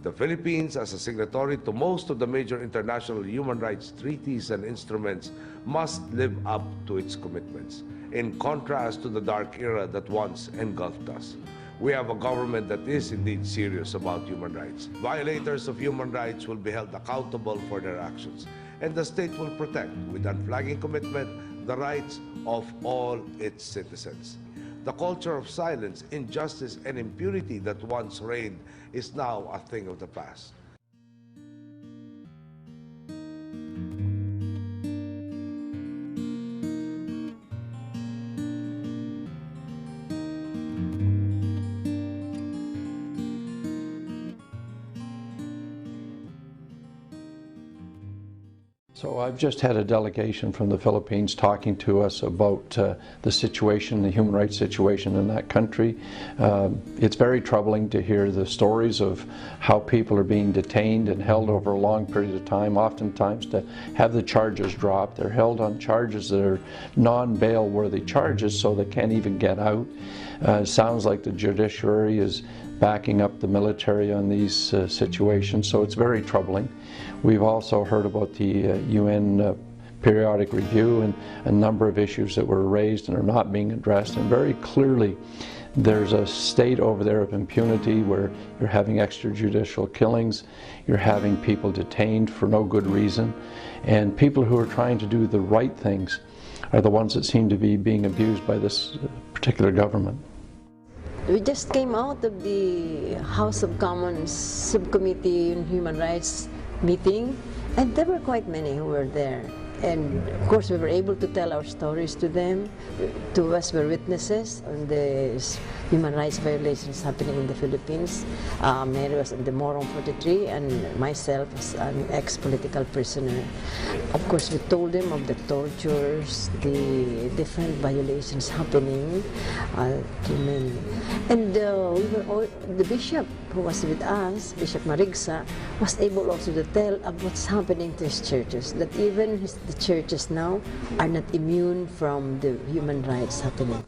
The Philippines, as a signatory to most of the major international human rights treaties and instruments, must live up to its commitments, in contrast to the dark era that once engulfed us. We have a government that is indeed serious about human rights. Violators of human rights will be held accountable for their actions, and the state will protect, with unflagging commitment, the rights of all its citizens. The culture of silence, injustice, and impunity that once reigned is now a thing of the past. So I've just had a delegation from the Philippines talking to us about the situation, the human rights situation in that country. It's very troubling to hear the stories of how people are being detained and held over a long period of time, oftentimes to have the charges dropped. They're held on charges that are non-bail worthy charges, so they can't even get out. It sounds like the judiciary is backing up the military on these situations, so it's very troubling. We've also heard about the UN periodic review and a number of issues that were raised and are not being addressed, and very clearly there's a state over there of impunity where you're having extrajudicial killings, you're having people detained for no good reason, and people who are trying to do the right things are the ones that seem to be being abused by this particular government. We just came out of the House of Commons Subcommittee on Human Rights meeting, and there were quite many who were there. And of course we were able to tell our stories to them. Two of us were witnesses on the human rights violations happening in the Philippines. Mary was in the Morong 43 and myself was an ex-political prisoner. Of course we told them of the tortures, the different violations happening to men. And the bishop who was with us, Bishop Margaux, was able also to tell of what's happening to his churches, that even the churches now are not immune from the human rights happening.